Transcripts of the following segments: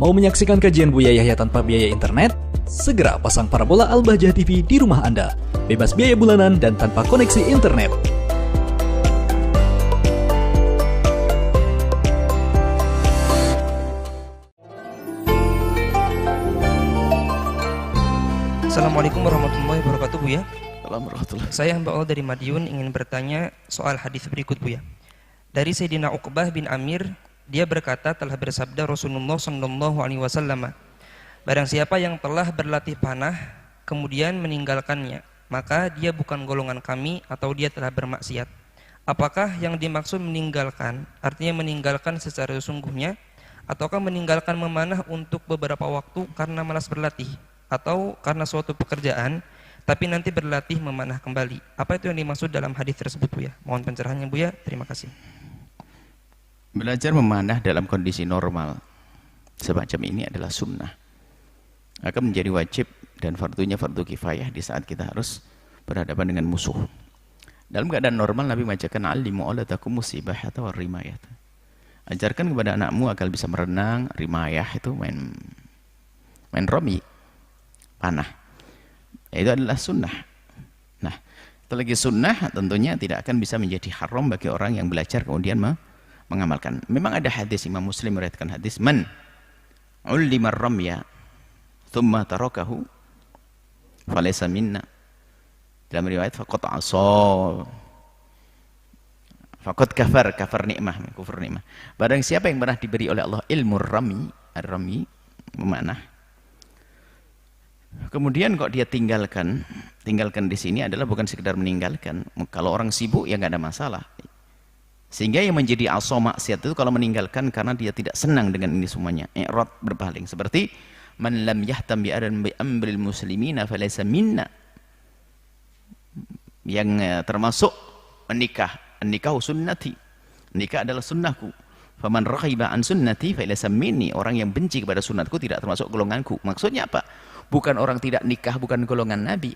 Mau menyaksikan kajian Buya Yahya tanpa biaya internet? Segera pasang parabola Al-Bahjah TV di rumah Anda. Bebas biaya bulanan dan tanpa koneksi internet. Assalamualaikum warahmatullahi wabarakatuh, Buya. Alhamdulillah. Saya hamba Allah dari Madiun ingin bertanya soal hadis berikut, Buya. Dari Sayyidina Uqbah bin Amir, dia berkata telah bersabda Rasulullah SAW, barang siapa yang telah berlatih panah kemudian meninggalkannya, maka dia bukan golongan kami atau dia telah bermaksiat. Apakah yang dimaksud meninggalkan artinya meninggalkan secara sesungguhnya, ataukah meninggalkan memanah untuk beberapa waktu karena malas berlatih, atau karena suatu pekerjaan tapi nanti berlatih memanah kembali? Apa itu yang dimaksud dalam hadis tersebut, Buya? Mohon pencerahannya, Buya. Terima kasih. Belajar memanah dalam kondisi normal semacam ini adalah sunnah, akan menjadi wajib dan fardunya fardu kifayah di saat kita harus berhadapan dengan musuh. Dalam keadaan normal Nabi mengajarkan alimu auladakum musibahata war rimayah. Ajarkan kepada anakmu agar bisa merenang. Rimayah itu main romi, panah. Itu adalah sunnah. Nah, itu lagi sunnah, tentunya tidak akan bisa menjadi haram bagi orang yang belajar kemudian mengamalkan. Memang ada hadis, Imam Muslim meriwayatkan hadis, man ullimar ramya thumma tarakahu falaysa minna. Dalam riwayat faqad asa, faqad kafar nikmah, kufur nikmah. Barang siapa yang pernah diberi oleh Allah ilmu rami, ar-rami, memanah, kemudian kok dia tinggalkan di sini adalah bukan sekedar meninggalkan. Kalau orang sibuk ya nggak ada masalah. Sehingga yang menjadi asa maksiat itu kalau meninggalkan karena dia tidak senang dengan ini semuanya. I'rad, berpaling. Seperti man lam yahtam bi amril muslimina falaysa minna. Yang termasuk menikah. Nikah sunnati. Nikah adalah sunnahku. Faman raghiba an sunnati falaysa minni. Orang yang benci kepada sunnatku tidak termasuk golonganku. Maksudnya apa? Bukan orang tidak nikah, bukan golongan Nabi.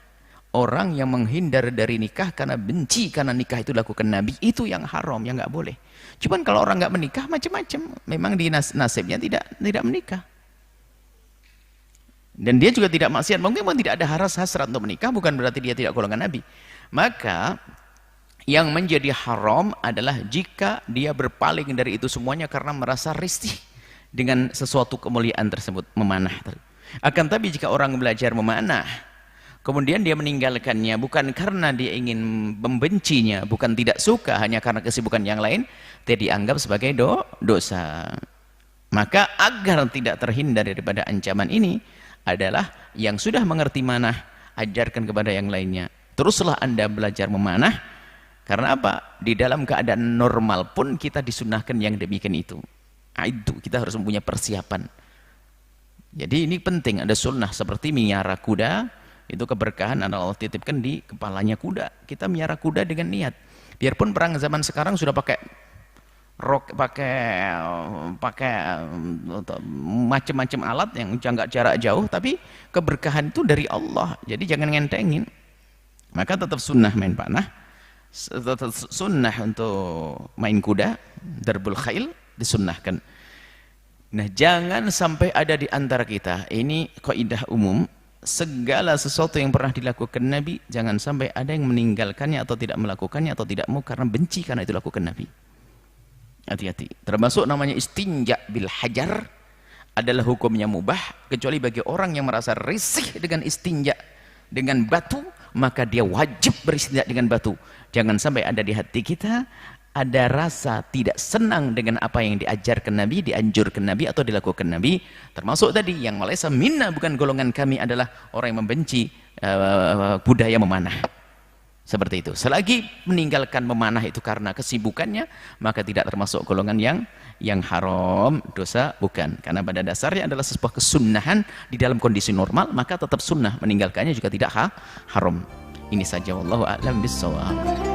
Orang yang menghindar dari nikah karena benci karena nikah itu dilakukan Nabi, itu yang haram, yang nggak boleh. Cuman kalau orang nggak menikah macam-macam, memang di nasibnya tidak menikah. Dan dia juga tidak maksiat, mungkin tidak ada hasrat untuk menikah, bukan berarti dia tidak golongan Nabi. Maka yang menjadi haram adalah jika dia berpaling dari itu semuanya karena merasa risih dengan sesuatu kemuliaan tersebut, memanah. Akan tapi jika orang belajar memanah, kemudian dia meninggalkannya bukan karena dia ingin membencinya, bukan tidak suka, hanya karena kesibukan yang lain, dia dianggap sebagai dosa. Maka agar tidak terhindar daripada ancaman ini adalah yang sudah mengerti manah, ajarkan kepada yang lainnya. Teruslah Anda belajar memanah. Karena apa? Di dalam keadaan normal pun kita disunahkan yang demikian itu. Itu kita harus mempunyai persiapan. Jadi ini penting, ada sunnah seperti miara kuda. Itu keberkahan Allah titipkan di kepalanya kuda. Kita miara kuda dengan niat. Biarpun perang zaman sekarang sudah pakai macam-macam alat yang jarak jauh, tapi keberkahan itu dari Allah. Jadi jangan ngentengin. Maka tetap sunnah main panah, tetap sunnah untuk main kuda, darbul khail disunnahkan. Nah, jangan sampai ada di antara kita, ini kaidah umum, segala sesuatu yang pernah dilakukan Nabi, jangan sampai ada yang meninggalkannya atau tidak melakukannya atau tidak mau karena benci karena itu lakukan Nabi. Hati-hati. Termasuk namanya istinja bil hajar adalah hukumnya mubah, kecuali bagi orang yang merasa risih dengan istinja dengan batu, maka dia wajib beristinja dengan batu. Jangan sampai ada di hati kita ada rasa tidak senang dengan apa yang diajarkan Nabi, dianjurkan Nabi atau dilakukan Nabi. Termasuk tadi yang malaysa minna, bukan golongan kami, adalah orang yang membenci budaya memanah. Seperti itu. Selagi meninggalkan memanah itu karena kesibukannya, maka tidak termasuk golongan yang haram, dosa bukan. Karena pada dasarnya adalah sebuah kesunnahan di dalam kondisi normal, maka tetap sunnah, meninggalkannya juga tidak haram. Ini saja, wallahu a'lam bissawab.